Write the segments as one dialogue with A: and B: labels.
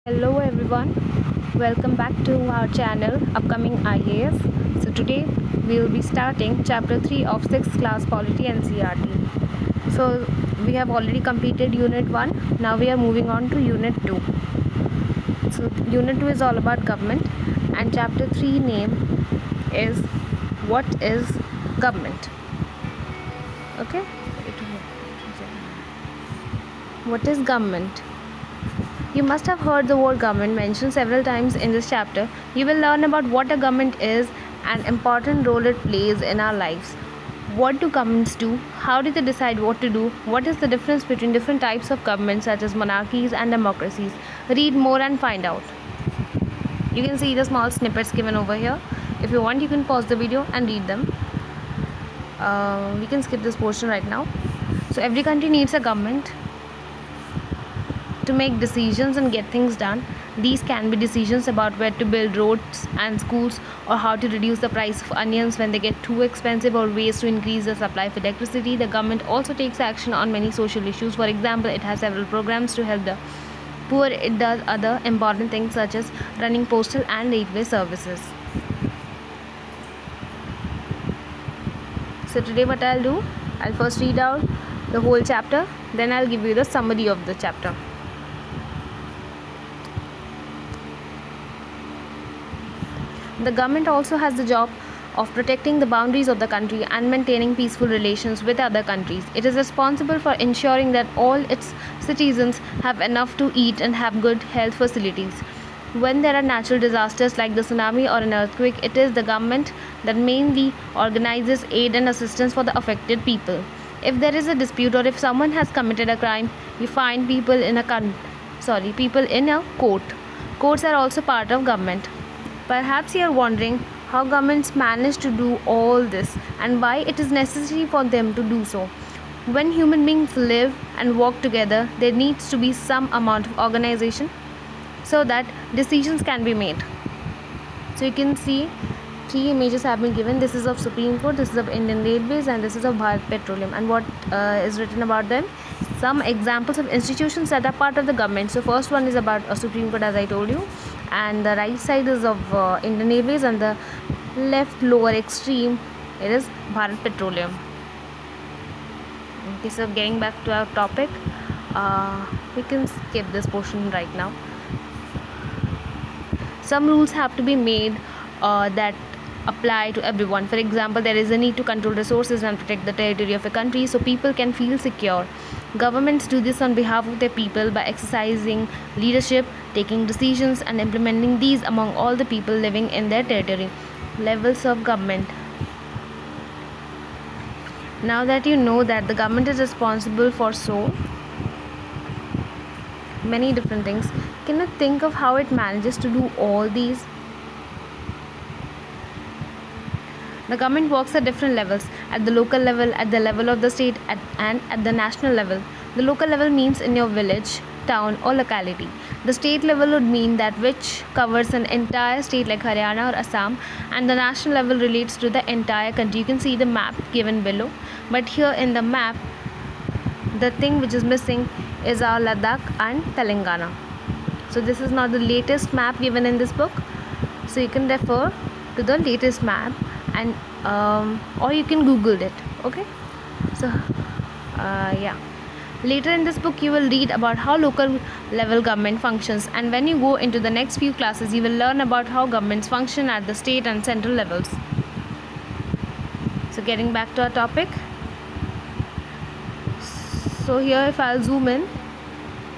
A: Hello everyone, welcome back to our channel Upcoming IAS. So today we will be starting chapter 3 of 6th class polity ncert. So we have already completed unit 1. Now we are moving on to unit 2. So unit 2 is all about government and chapter 3 name is what is government. Okay? What is government? You must have heard the word government mentioned several times in this chapter. You will learn about what a government is and important role it plays in our lives. What do governments do? How do they decide what to do? What is the difference between different types of governments such as monarchies and democracies? Read more and find out. You can see the small snippets given over here. If you want, you can pause the video and read them. We can skip this portion right now. So every country needs a government to make decisions and get things done. These can be decisions about where to build roads and schools, or how to reduce the price of onions when they get too expensive, or ways to increase the supply of electricity. The government also takes action on many social issues. For example, it has several programs to help the poor. It does other important things such as running postal and railway services. So today what I'll do, I'll first read out the whole chapter, then I'll give you the summary of the chapter. The government also has the job of protecting the boundaries of the country and maintaining peaceful relations with other countries. It is responsible for ensuring that all its citizens have enough to eat and have good health facilities. When there are natural disasters like the tsunami or an earthquake, it is the government that mainly organizes aid and assistance for the affected people. If there is a dispute, or if someone has committed a crime, you find people in a court. Courts are also part of government. Perhaps you are wondering how governments manage to do all this and why it is necessary for them to do so. When human beings live and work together, there needs to be some amount of organization so that decisions can be made. So you can see three images have been given. This is of Supreme Court, this is of Indian Railways, and this is of Bharat Petroleum. And what is written about them? Some examples of institutions that are part of the government. So first one is about a Supreme Court, as I told you, and the right side is of Indian Railways, and the left lower extreme it is Bharat Petroleum. Okay, so getting back to our topic, we can skip this portion right now. Some rules have to be made that apply to everyone. For example, there is a need to control resources and protect the territory of a country so people can feel secure. Governments do this on behalf of their people by exercising leadership, taking decisions, and implementing these among all the people living in their territory. Levels of government. Now that you know that the government is responsible for so many different things, can you think of how it manages to do all these? The government works at different levels: at the local level, at the level of the state, and at the national level. The local level means in your village, town, or locality. The state level would mean that which covers an entire state like Haryana or Assam, and the national level relates to the entire country. You can see the map given below, but here in the map, the thing which is missing is our Ladakh and Telangana. So this is not the latest map given in this book, so you can refer to the latest map, and or you can Google it. Okay, so yeah, later in this book you will read about how local level government functions, and when you go into the next few classes you will learn about how governments function at the state and central levels. So getting back to our topic, so here if I'll zoom in,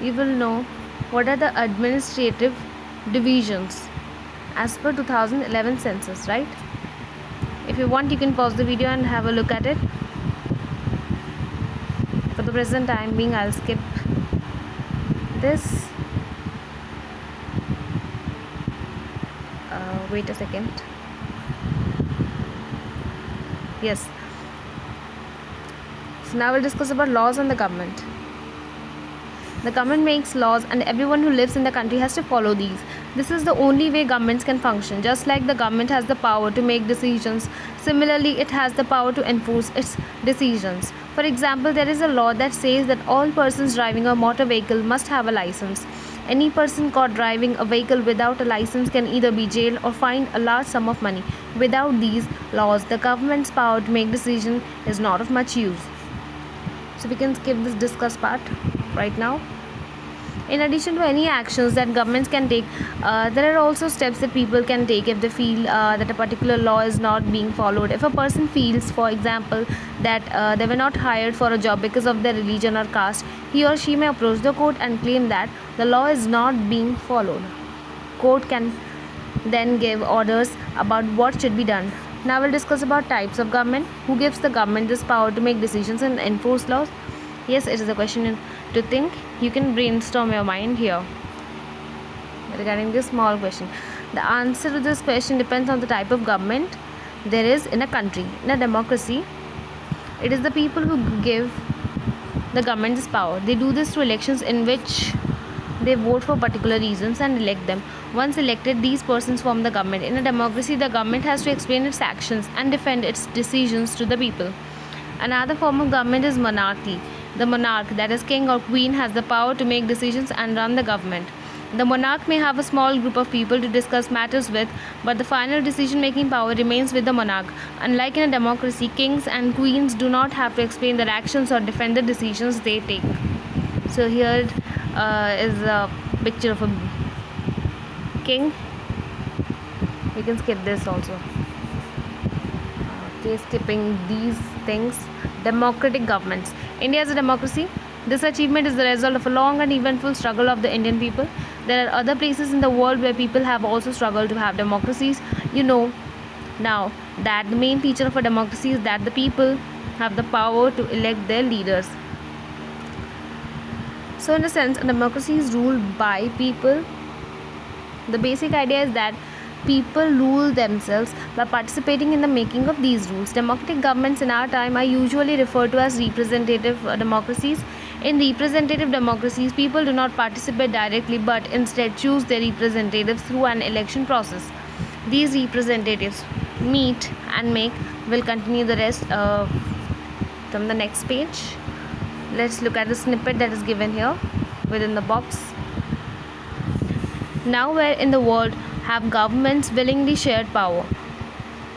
A: you will know what are the administrative divisions as per 2011 census, right? If you want, you can pause the video and have a look at it. For the present time being, I'll skip this. Wait a second. Yes. So now we'll discuss about laws and the government. The government makes laws, and everyone who lives in the country has to follow these. This is the only way governments can function. Just like the government has the power to make decisions, similarly it has the power to enforce its decisions. For example, there is a law that says that all persons driving a motor vehicle must have a license. Any person caught driving a vehicle without a license can either be jailed or fined a large sum of money. Without these laws, the government's power to make decisions is not of much use. So we can skip this discuss part right now. In addition to any actions that governments can take, there are also steps that people can take if they feel that a particular law is not being followed. If a person feels, for example, that they were not hired for a job because of their religion or caste, he or she may approach the court and claim that the law is not being followed. Court can then give orders about what should be done. Now we'll discuss about types of government. Who gives the government this power to make decisions and enforce laws? Yes, it is a question to think. You can brainstorm your mind here regarding this small question. The answer to this question depends on the type of government there is in a country. In a democracy, it is the people who give the government this power. They do this through elections in which they vote for particular reasons and elect them. Once elected, these persons form the government. In a democracy, the government has to explain its actions and defend its decisions to the people. Another form of government is monarchy. The monarch, that is king or queen, has the power to make decisions and run the government. The monarch may have a small group of people to discuss matters with, but the final decision-making power remains with the monarch. Unlike in a democracy, kings and queens do not have to explain their actions or defend the decisions they take. So here is a picture of a king. We can skip this also. Okay, skipping these things. Democratic governments. India is a democracy. This achievement is the result of a long and eventful struggle of the Indian people. There are other places in the world where people have also struggled to have democracies. You know now that the main feature of a democracy is that the people have the power to elect their leaders. So in a sense, a democracy is ruled by people. The basic idea is that people rule themselves by participating in the making of these rules. Democratic governments in our time are usually referred to as representative democracies. In representative democracies, people do not participate directly but instead choose their representatives through an election process. These representatives meet and make. We'll continue the rest from the next page. Let's look at the snippet that is given here within the box. Now where in the world have governments willingly shared power?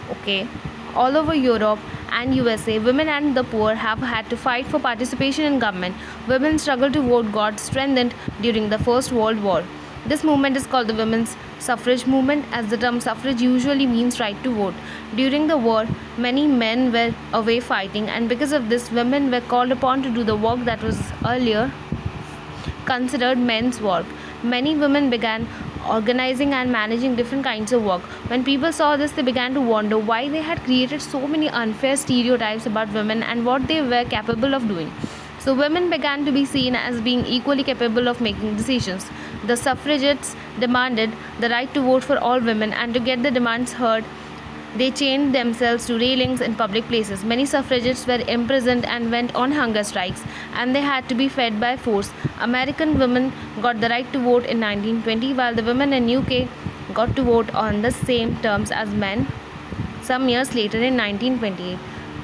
A: Okay, all over Europe and USA, women and the poor have had to fight for participation in government. Women's struggle to vote got strengthened during the First World War. This movement is called the women's suffrage movement, as the term suffrage usually means right to vote. During the war, many men were away fighting, and because of this, women were called upon to do the work that was earlier considered men's work. Many women began organizing and managing different kinds of work. When people saw this, they began to wonder why they had created so many unfair stereotypes about women and what they were capable of doing. So women began to be seen as being equally capable of making decisions. The suffragettes demanded the right to vote for all women, and to get the demands heard, they chained themselves to railings in public places. Many suffragettes were imprisoned and went on hunger strikes, and they had to be fed by force. American women got the right to vote in 1920, while the women in UK got to vote on the same terms as men some years later in 1928.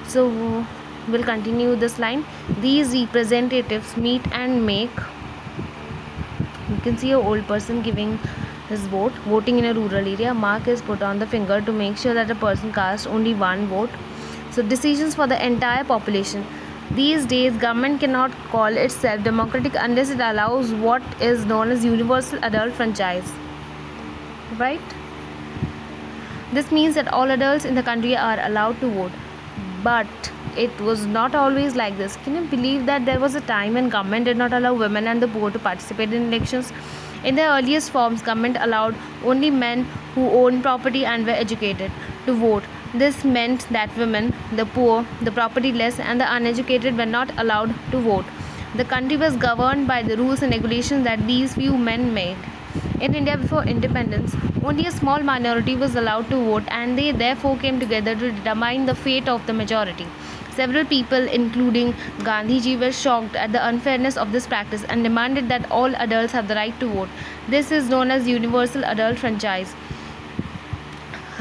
A: So we'll continue this line. These representatives meet and make. You can see an old person giving his vote. Voting in a rural area, mark is put on the finger to make sure that a person casts only one vote. So decisions for the entire population. These days, government cannot call itself democratic unless it allows what is known as universal adult franchise. Right? This means that all adults in the country are allowed to vote. But it was not always like this. Can you believe that there was a time when government did not allow women and the poor to participate in elections? In their earliest forms, government allowed only men who owned property and were educated to vote. This meant that women, the poor, the propertyless, and the uneducated were not allowed to vote. The country was governed by the rules and regulations that these few men made. In India before independence, only a small minority was allowed to vote, and they therefore came together to determine the fate of the majority. Several people, including Gandhiji, were shocked at the unfairness of this practice and demanded that all adults have the right to vote. This is known as universal adult franchise.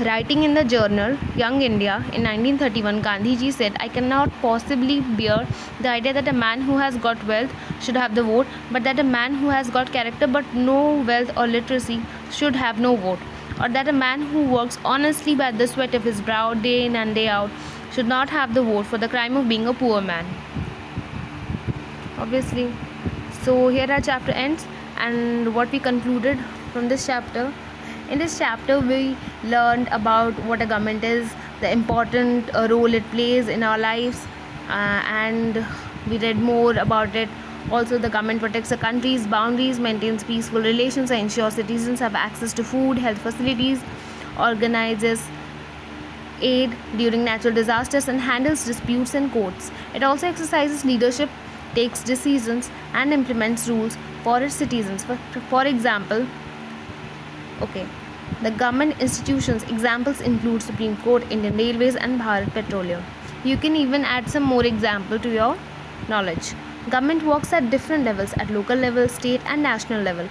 A: Writing in the journal Young India in 1931, Gandhiji said, I cannot possibly bear the idea that a man who has got wealth should have the vote, but that a man who has got character but no wealth or literacy should have no vote, or that a man who works honestly by the sweat of his brow day in and day out should not have the vote for the crime of being a poor man. Obviously. So here our chapter ends, and what we concluded from this chapter. In this chapter, we learned about what a government is, the important role it plays in our lives, and we read more about it. Also, the government protects the country's boundaries, maintains peaceful relations, and ensures citizens have access to food, health facilities, organizes aid during natural disasters, and handles disputes in courts. It also exercises leadership, takes decisions, and implements rules for its citizens. For example, the government institutions examples include Supreme Court, Indian Railways, and Bharat Petroleum. You can even add some more example to your knowledge. Government works at different levels, at local level, state, and national level.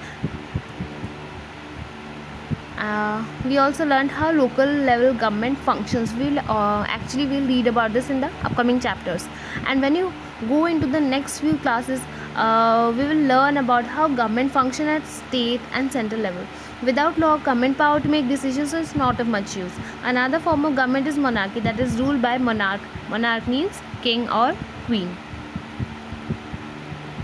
A: We also learned how local level government functions. We'll read about this in the upcoming chapters. And when you go into the next few classes, we will learn about how government function at state and central level. Without law, government power to make decisions is not of much use. Another form of government is monarchy, that is ruled by monarch. Monarch means king or queen.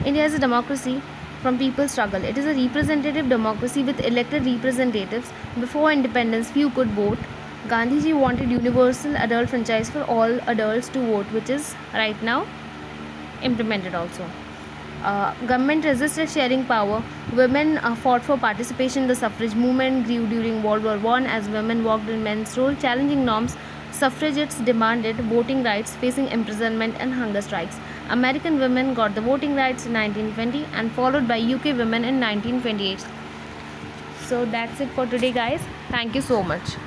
A: India is a democracy from people's struggle. It is a representative democracy with elected representatives. Before independence, few could vote. Gandhiji wanted universal adult franchise for all adults to vote, which is right now implemented also. Government resisted sharing power. Women fought for participation in the suffrage movement, grew during World War I as women walked in men's role, challenging norms. Suffragettes demanded voting rights, facing imprisonment and hunger strikes. American women got the voting rights in 1920 and followed by UK women in 1928. So that's it for today, guys. Thank you so much.